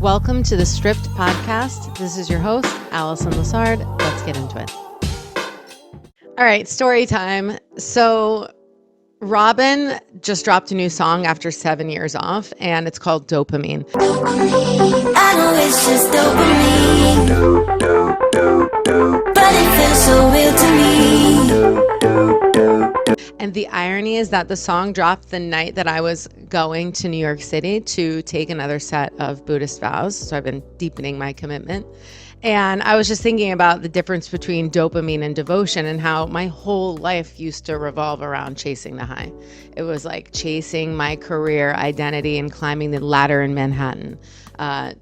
Welcome to the Stripped Podcast. This is your host, Allison Lassard. Let's get into it. All right, story time. So Robyn just dropped a new song after 7 years off, and it's called Dopamine. I know it's just dopamine, but it feels so real to me. And the irony is that the song dropped the night that I was going to New York City to take another set of Buddhist vows. So I've been deepening my commitment. And I was just thinking about the difference between dopamine and devotion and how my whole life used to revolve around chasing the high. It was like chasing my career identity and climbing the ladder in Manhattan,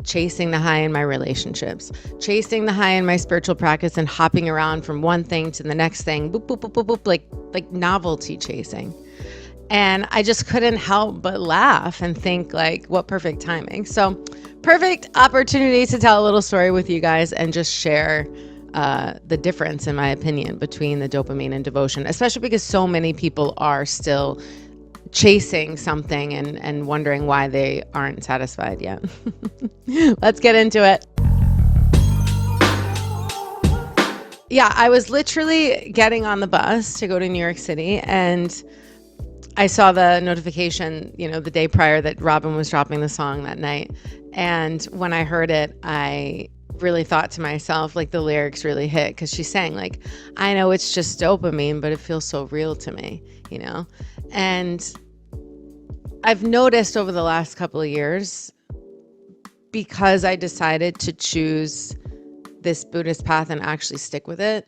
chasing the high in my relationships, chasing the high in my spiritual practice and hopping around from one thing to the next thing, boop, boop, boop, boop, boop, like novelty chasing. And I just couldn't help but laugh and think like, what perfect timing. So perfect opportunity to tell a little story with you guys and just share the difference, in my opinion, between the dopamine and devotion, especially because so many people are still chasing something and wondering why they aren't satisfied yet. Let's get into it. Yeah, I was literally getting on the bus to go to New York City, and I saw the notification, the day prior that Robyn was dropping the song that night. And when I heard it, I really thought to myself, like, the lyrics really hit, because she's saying, like, I know it's just dopamine, but it feels so real to me, And I've noticed over the last couple of years, because I decided to choose this Buddhist path and actually stick with it.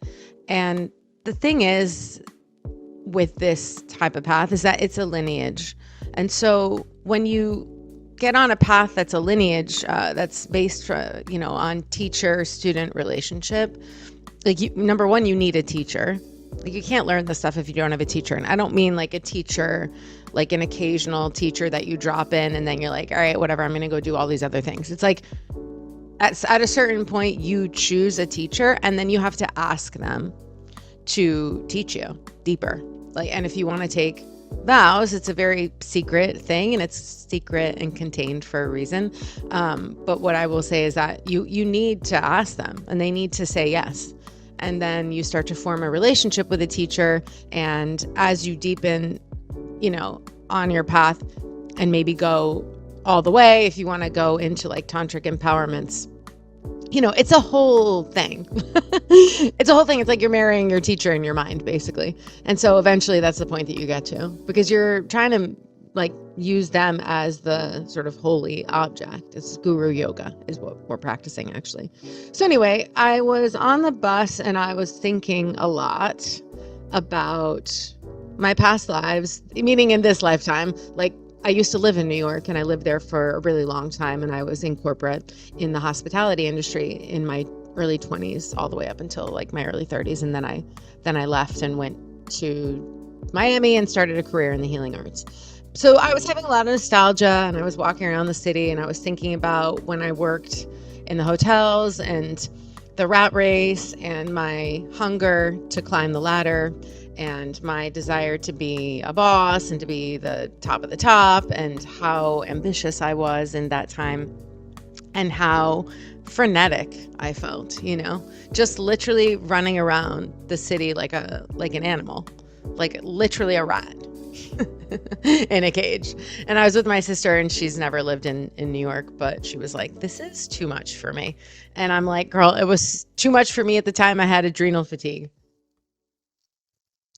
And the thing is, with this type of path is that it's a lineage. And so when you get on a path that's a lineage, that's based, on teacher-student relationship, number one, you need a teacher. You can't learn this stuff if you don't have a teacher. And I don't mean like a teacher, like an occasional teacher that you drop in and then you're like, all right, whatever, I'm going to go do all these other things. It's like at a certain point, you choose a teacher and then you have to ask them to teach you deeper. And if you want to take vows, it's a very secret thing, and it's secret and contained for a reason. But what I will say is that you need to ask them, and they need to say yes. And then you start to form a relationship with a teacher. And as you deepen, on your path and maybe go all the way, if you want to go into like tantric empowerments, it's a whole thing. It's a whole thing. It's like you're marrying your teacher in your mind, basically. And so eventually that's the point that you get to, because you're trying to use them as the sort of holy object. It's guru yoga is what we're practicing, actually. So anyway, I was on the bus and I was thinking a lot about my past lives, meaning in this lifetime. I used to live in New York, and I lived there for a really long time, and I was in corporate in the hospitality industry in my early 20s all the way up until my early 30s, and then I left and went to Miami and started a career in the healing arts. So I was having a lot of nostalgia, and I was walking around the city, and I was thinking about when I worked in the hotels and the rat race and my hunger to climb the ladder and my desire to be a boss and to be the top of the top, and how ambitious I was in that time and how frenetic I felt, just literally running around the city like an animal, like literally a rat in a cage. And I was with my sister, and she's never lived in New York, but she was like, this is too much for me. And I'm like, girl, it was too much for me at the time. I had adrenal fatigue.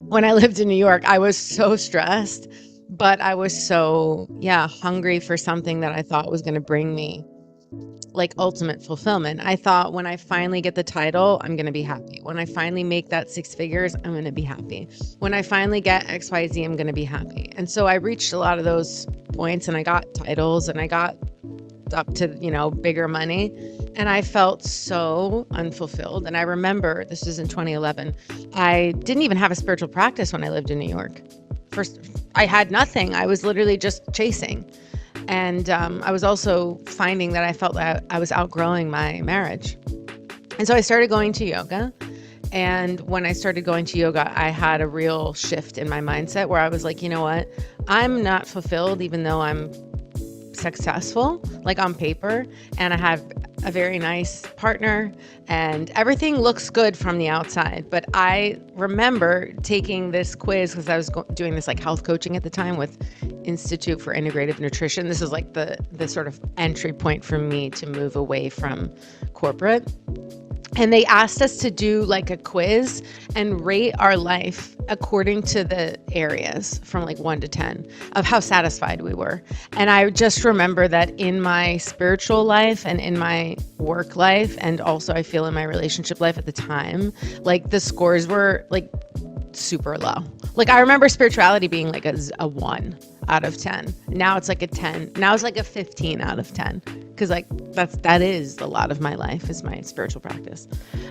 When I lived in New York, I was so stressed, but I was so, hungry for something that I thought was going to bring me ultimate fulfillment. I thought, when I finally get the title, I'm going to be happy. When I finally make that 6 figures, I'm going to be happy. When I finally get XYZ, I'm going to be happy. And so I reached a lot of those points, and I got titles, and I got up to, bigger money. And I felt so unfulfilled. And I remember, this was in 2011, I didn't even have a spiritual practice when I lived in New York. First, I had nothing. I was literally just chasing. And I was also finding that I felt that I was outgrowing my marriage. And so I started going to yoga. And when I started going to yoga, I had a real shift in my mindset where I was like, you know what? I'm not fulfilled, even though I'm successful, like on paper, and I have a very nice partner and everything looks good from the outside. But I remember taking this quiz because I was doing this like health coaching at the time with Institute for Integrative Nutrition. This was like the sort of entry point for me to move away from corporate. And they asked us to do like a quiz and rate our life according to the areas from like 1 to 10 of how satisfied we were. And I just remember that in my spiritual life and in my work life, and also I feel in my relationship life at the time, like the scores were like super low. Like I remember spirituality being like a 1 out of 10. Now it's like a 10. Now it's like a 15 out of 10. Cause like that is a lot of my life is my spiritual practice.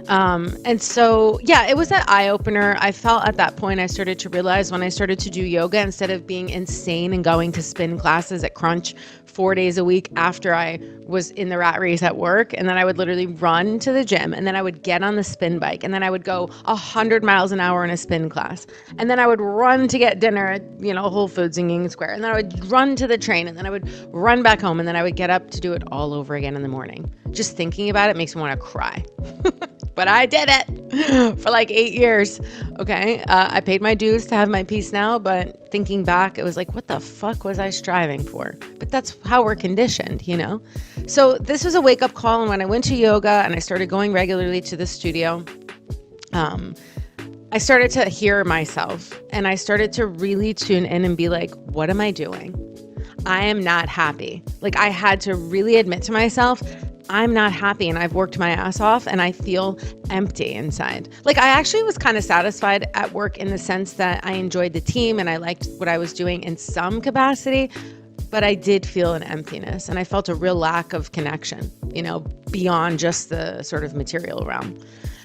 And so, yeah, it was that eye opener. I felt at that point, I started to realize when I started to do yoga, instead of being insane and going to spin classes at Crunch 4 days a week after I was in the rat race at work. And then I would literally run to the gym and then I would get on the spin bike and then I would go 100 miles an hour in a spin class. And then I would run to get dinner at, Whole Foods in Union Square. And then I would run to the train and then I would run back home and then I would get up to do it all over again in the morning. Just thinking about it makes me want to cry. But I did it for like 8 years. Okay. I paid my dues to have my peace now, but thinking back, it was like, what the fuck was I striving for? But that's how we're conditioned, So this was a wake up call. And when I went to yoga and I started going regularly to the studio, I started to hear myself and I started to really tune in and be like, what am I doing? I am not happy. Like I had to really admit to myself, I'm not happy and I've worked my ass off and I feel empty inside. Like I actually was kind of satisfied at work in the sense that I enjoyed the team and I liked what I was doing in some capacity, but I did feel an emptiness and I felt a real lack of connection, beyond just the sort of material realm.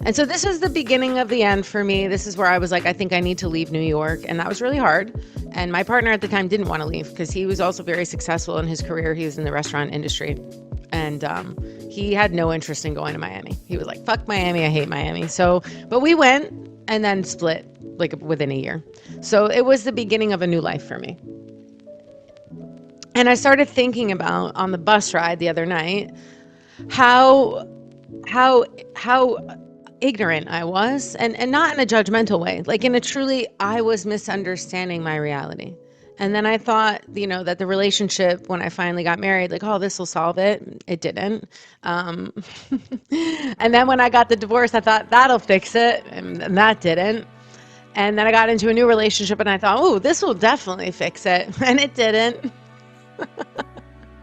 And so this was the beginning of the end for me. This is where I was like, I think I need to leave New York. And that was really hard. And my partner at the time didn't want to leave because he was also very successful in his career. He was in the restaurant industry. And he had no interest in going to Miami. He was like, fuck Miami, I hate Miami. So, but we went and then split like within a year. So it was the beginning of a new life for me. And I started thinking about on the bus ride the other night, how ignorant I was, and not in a judgmental way, like in a truly, I was misunderstanding my reality. And then I thought, that the relationship, when I finally got married, like, oh, this will solve it. It didn't. And then when I got the divorce, I thought that'll fix it. And that didn't. And then I got into a new relationship and I thought, oh, this will definitely fix it. And it didn't.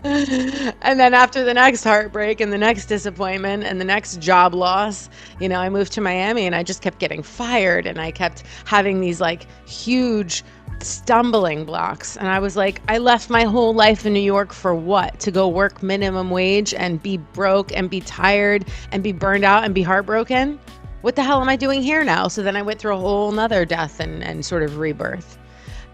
And then after the next heartbreak and the next disappointment and the next job loss, I moved to Miami and I just kept getting fired and I kept having these like huge stumbling blocks. And I was like, I left my whole life in New York for what? To go work minimum wage and be broke and be tired and be burned out and be heartbroken? What the hell am I doing here now? So then I went through a whole nother death and sort of rebirth.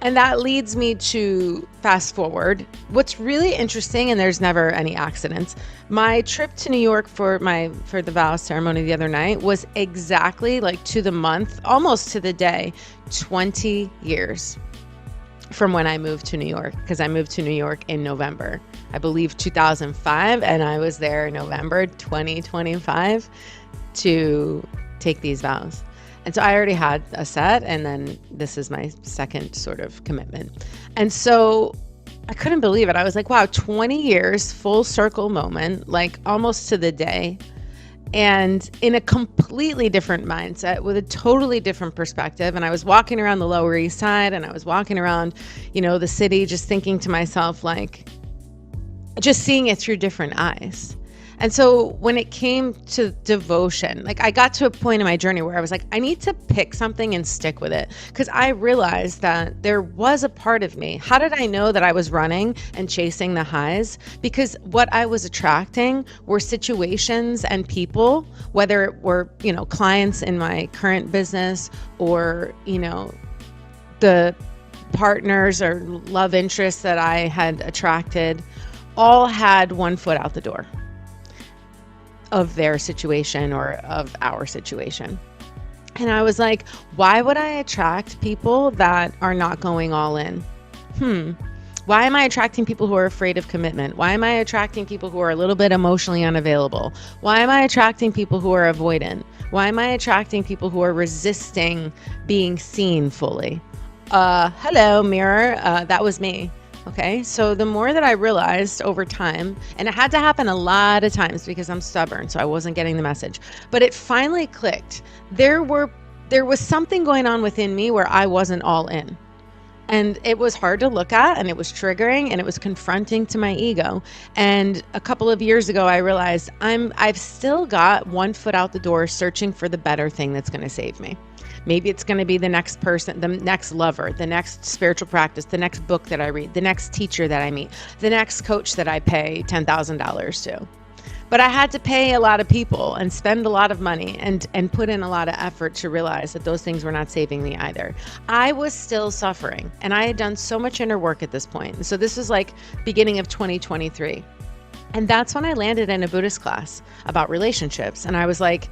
And that leads me to fast forward. What's really interesting, and there's never any accidents, my trip to New York for the vows ceremony the other night was exactly like to the month, almost to the day, 20 years from when I moved to New York, because I moved to New York in November, I believe 2005, and I was there November 2025 to take these vows. And so I already had a set, and then this is my second sort of commitment. And so I couldn't believe it. I was like, wow, 20 years, full circle moment, like almost to the day, and in a completely different mindset with a totally different perspective. And I was walking around the Lower East Side and I was walking around, the city, just thinking to myself, like, just seeing it through different eyes. And so when it came to devotion, like I got to a point in my journey where I was like, I need to pick something and stick with it, because I realized that there was a part of me. How did I know that I was running and chasing the highs? Because what I was attracting were situations and people, whether it were, clients in my current business or, the partners or love interests that I had attracted, all had one foot out the door of their situation or of our situation. And I was like, why would I attract people that are not going all in? Why am I attracting people who are afraid of commitment? Why am I attracting people who are a little bit emotionally unavailable? Why am I attracting people who are avoidant? Why am I attracting people who are resisting being seen fully? Hello, mirror. That was me. Okay. So the more that I realized over time, and it had to happen a lot of times because I'm stubborn, so I wasn't getting the message, but it finally clicked. There was something going on within me where I wasn't all in. And it was hard to look at, and it was triggering, and it was confronting to my ego. And a couple of years ago, I realized I've still got one foot out the door searching for the better thing that's going to save me. Maybe it's going to be the next person, the next lover, the next spiritual practice, the next book that I read, the next teacher that I meet, the next coach that I pay $10,000 to. But I had to pay a lot of people and spend a lot of money and put in a lot of effort to realize that those things were not saving me either. I was still suffering, and I had done so much inner work at this point. So this was like beginning of 2023. And that's when I landed in a Buddhist class about relationships. And I was like,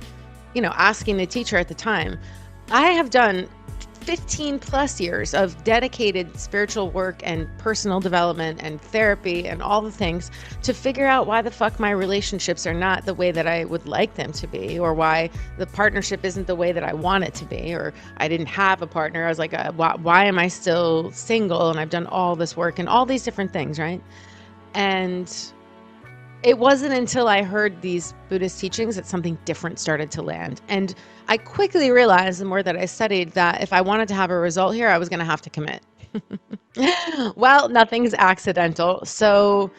asking the teacher at the time, I have done 15 plus years of dedicated spiritual work and personal development and therapy and all the things to figure out why the fuck my relationships are not the way that I would like them to be, or why the partnership isn't the way that I want it to be, or I didn't have a partner. I was like, why am I still single? And I've done all this work and all these different things, right? And it wasn't until I heard these Buddhist teachings that something different started to land. And I quickly realized, the more that I studied, that if I wanted to have a result here, I was going to have to commit. Well, nothing's accidental. So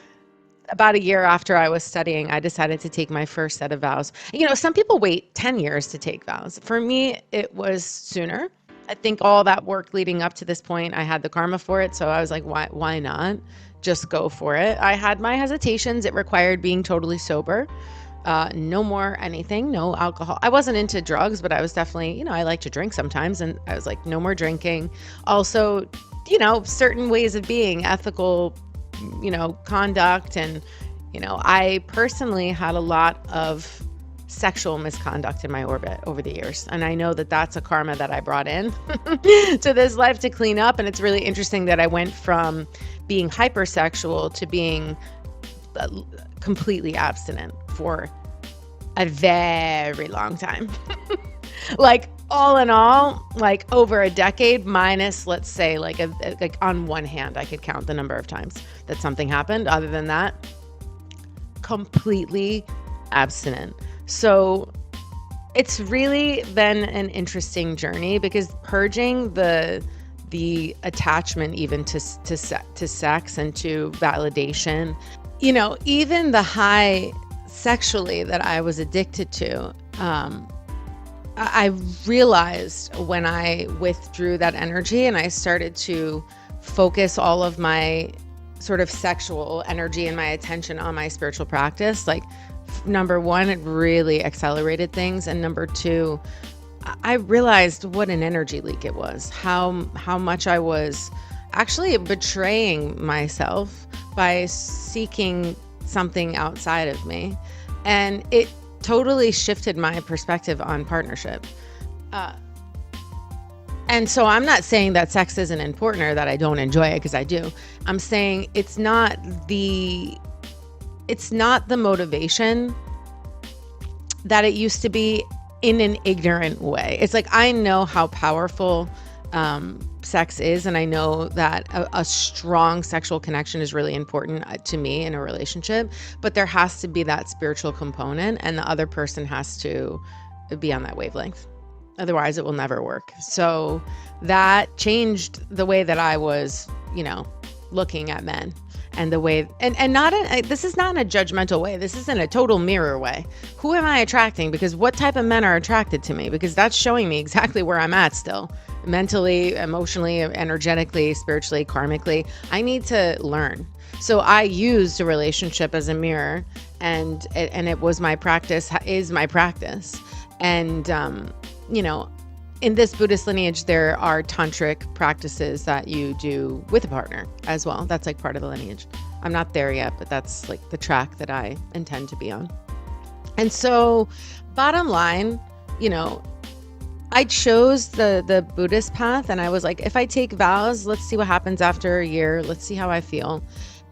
about a year after I was studying, I decided to take my first set of vows. Some people wait 10 years to take vows. For me, it was sooner. I think all that work leading up to this point, I had the karma for it. So I was like, why not? Just go for it. I had my hesitations. It required being totally sober. No more anything, no alcohol. I wasn't into drugs, but I was definitely, I like to drink sometimes. And I was like, no more drinking. Also, certain ways of being, ethical, conduct. And, I personally had a lot of sexual misconduct in my orbit over the years. And I know that that's a karma that I brought in to this life to clean up. And it's really interesting that I went from being hypersexual to being completely abstinent for a very long time. Like all in all, like over a decade, minus, let's say, like on one hand, I could count the number of times that something happened. Other than that, completely abstinent. So it's really been an interesting journey, because purging the attachment even to sex and to validation, even the high sexually that I was addicted to, I realized when I withdrew that energy and I started to focus all of my sort of sexual energy and my attention on my spiritual practice, like, number one, it really accelerated things. And number two, I realized what an energy leak it was, how much I was actually betraying myself by seeking something outside of me. And it totally shifted my perspective on partnership. And so I'm not saying that sex isn't important or that I don't enjoy it, because I do. I'm saying it's not the motivation that it used to be, in an ignorant way. It's like, I know how powerful sex is, and I know that a strong sexual connection is really important to me in a relationship, but there has to be that spiritual component, and the other person has to be on that wavelength. Otherwise, it will never work. So that changed the way that I was, looking at men. And the way, and not this is not in a judgmental way. This is in a total mirror way. Who am I attracting? Because what type of men are attracted to me? Because that's showing me exactly where I'm at still. Mentally, emotionally, energetically, spiritually, karmically. I need to learn. So I used a relationship as a mirror, and it was my practice, is my practice. And, in this Buddhist lineage, there are tantric practices that you do with a partner as well. That's like part of the lineage. I'm not there yet, but that's like the track that I intend to be on. And so bottom line, I chose the Buddhist path, and I was like, if I take vows, let's see what happens after a year. Let's see how I feel.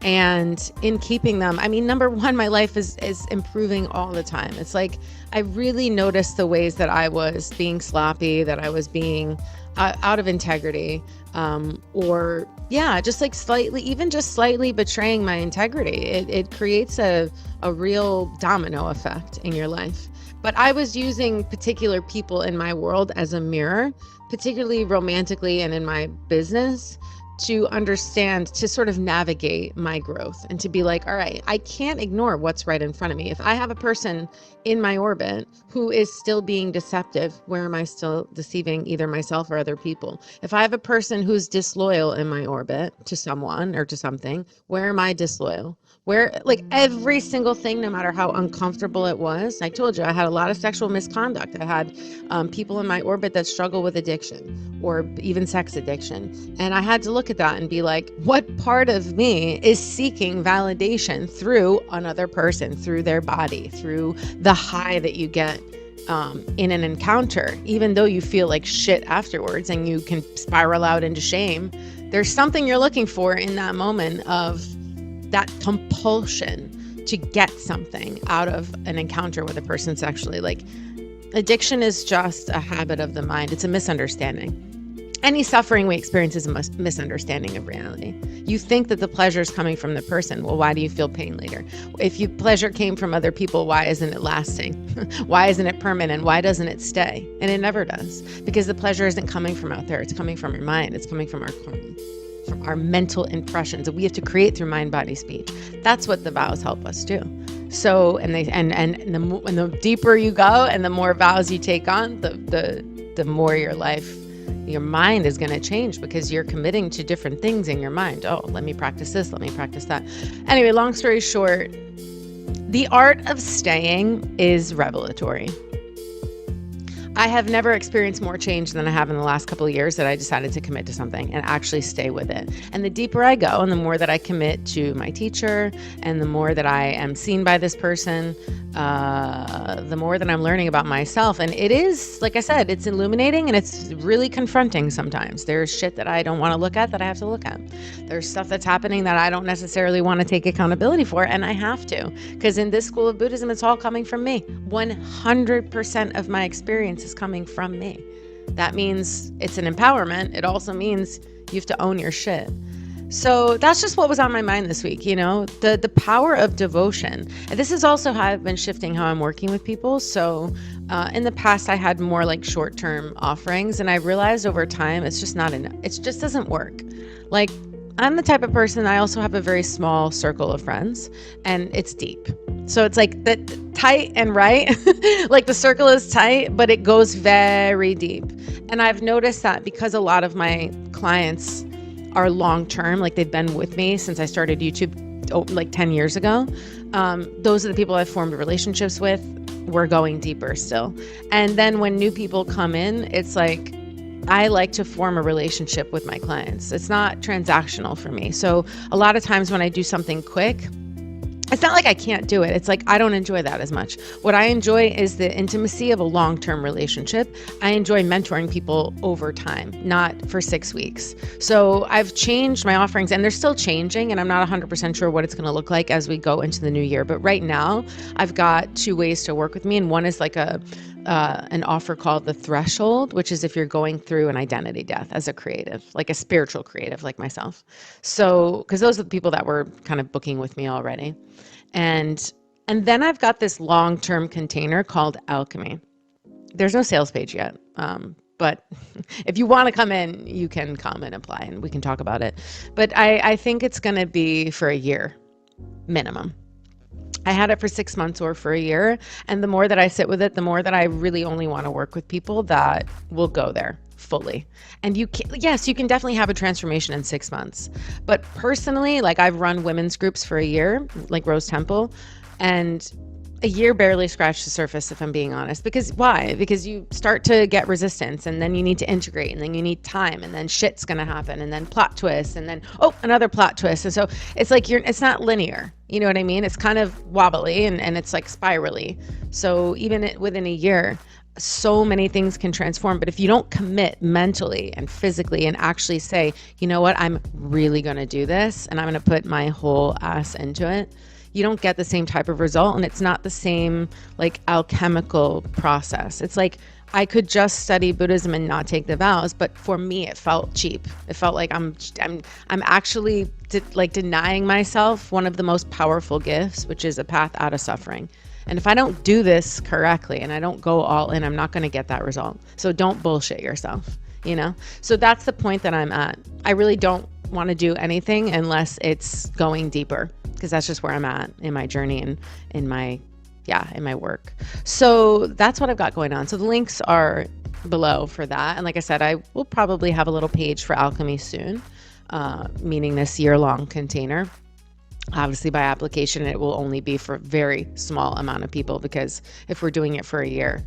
And in keeping them, I mean, number one, my life is improving all the time. It's like I really noticed the ways that I was being sloppy, that I was being out of integrity, or yeah, just like slightly betraying my integrity. It creates a real domino effect in your life. But I was using particular people in my world as a mirror, particularly romantically and in my business, to understand, to sort of navigate my growth and to be like, all right, I can't ignore what's right in front of me. If I have a person in my orbit who is still being deceptive, where am I still deceiving either myself or other people? If I have a person who's disloyal in my orbit to someone or to something, where am I disloyal? Where, like, every single thing, no matter how uncomfortable it was. I told you I had a lot of sexual misconduct. I had people in my orbit that struggle with addiction or even sex addiction. And I had to look at that and be like, what part of me is seeking validation through another person, through their body, through the high that you get in an encounter, even though you feel like shit afterwards and you can spiral out into shame. There's something you're looking for in that moment of that compulsion to get something out of an encounter with a person sexually. Like, addiction is just a habit of the mind. It's a misunderstanding. Any suffering we experience is a misunderstanding of reality. You think that the pleasure is coming from the person. Well, why do you feel pain later? If pleasure came from other people, why isn't it lasting? Why isn't it permanent? Why doesn't it stay? And it never does, because the pleasure isn't coming from out there. It's coming from your mind. It's coming from our mental impressions that we have to create through mind, body, speech. That's what the vows help us do. So, and the deeper you go and the more vows you take on, the more your mind is going to change, because you're committing to different things in your mind. Oh, let me practice this. Let me practice that. Anyway, long story short, the art of staying is revelatory. I have never experienced more change than I have in the last couple of years that I decided to commit to something and actually stay with it. And the deeper I go and the more that I commit to my teacher and the more that I am seen by this person, the more that I'm learning about myself. And it is, like I said, it's illuminating and it's really confronting sometimes. There's shit that I don't want to look at that I have to look at. There's stuff that's happening that I don't necessarily want to take accountability for, and I have to. Because in this school of Buddhism, it's all coming from me. 100% of my experience is coming from me. That means it's an empowerment. It also means you have to own your shit. So that's just what was on my mind this week, the power of devotion. And this is also how I've been shifting how I'm working with people. So in the past, I had more like short-term offerings, and I realized over time, it's just not enough. It just doesn't work. Like, I'm the type of person, I also have a very small circle of friends, and it's deep. So it's like that tight and right, like the circle is tight, but it goes very deep. And I've noticed that because a lot of my clients are long-term, like they've been with me since I started YouTube like 10 years ago. Those are the people I've formed relationships with. We're going deeper still. And then when new people come in, it's like, I like to form a relationship with my clients. It's not transactional for me. So a lot of times when I do something quick, it's not like I can't do it. It's like I don't enjoy that as much. What I enjoy is the intimacy of a long-term relationship. I enjoy mentoring people over time, not for 6 weeks. So I've changed my offerings, and they're still changing, and I'm not 100% sure what it's going to look like as we go into the new year. But right now, I've got 2 ways to work with me, and one is like an offer called the threshold, which is if you're going through an identity death as a creative, like a spiritual creative like myself. So, because those are the people that were kind of booking with me already. And then I've got this long-term container called Alchemy. There's no sales page yet. But if you want to come in, you can come and apply and we can talk about it. But I think it's going to be for a year minimum. I had it for 6 months or for a year. And the more that I sit with it, the more that I really only want to work with people that will go there fully. And you can definitely have a transformation in 6 months. But personally, like I've run women's groups for a year, like Rose Temple, and a year barely scratched the surface, if I'm being honest. Because why? Because you start to get resistance, and then you need to integrate, and then you need time, and then shit's going to happen, and then plot twists, and then, another plot twist. And so it's like it's not linear. You know what I mean? It's kind of wobbly and it's like spirally. So even within a year, so many things can transform. But if you don't commit mentally and physically and actually say, you know what, I'm really going to do this and I'm going to put my whole ass into it, you don't get the same type of result. And it's not the same like alchemical process. It's like I could just study Buddhism and not take the vows, but for me it felt cheap. It felt like I'm actually denying myself one of the most powerful gifts, which is a path out of suffering. And if I don't do this correctly and I don't go all in, I'm not going to get that result. So don't bullshit yourself, you know? So that's the point that I'm at. I really don't want to do anything unless it's going deeper, because that's just where I'm at in my journey and in my work. So that's what I've got going on. So the links are below for that. And like I said, I will probably have a little page for alchemy soon, meaning this year-long container. Obviously by application, it will only be for a very small amount of people, because if we're doing it for a year,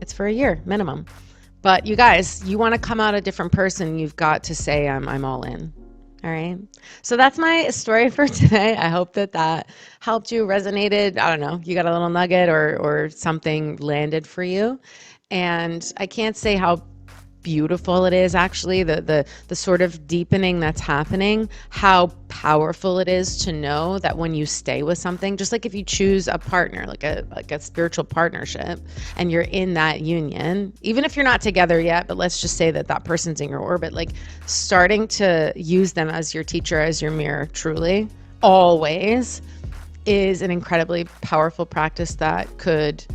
it's for a year minimum. But you guys, you want to come out a different person, you've got to say, I'm all in. All right. So that's my story for today. I hope that helped you, resonated. I don't know, you got a little nugget or something landed for you. And I can't say how beautiful it is, actually, the sort of deepening that's happening, how powerful it is to know that when you stay with something, just like if you choose a partner, like a spiritual partnership, and you're in that union, even if you're not together yet, but let's just say that person's in your orbit, like starting to use them as your teacher, as your mirror, truly, always, is an incredibly powerful practice that could,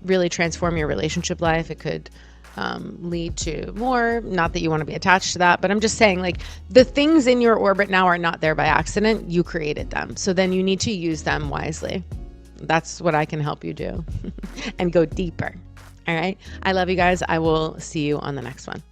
really transform your relationship life. It could lead to more, not that you want to be attached to that, but I'm just saying, like, the things in your orbit now are not there by accident. You created them. So then you need to use them wisely. That's what I can help you do and go deeper. All right. I love you guys. I will see you on the next one.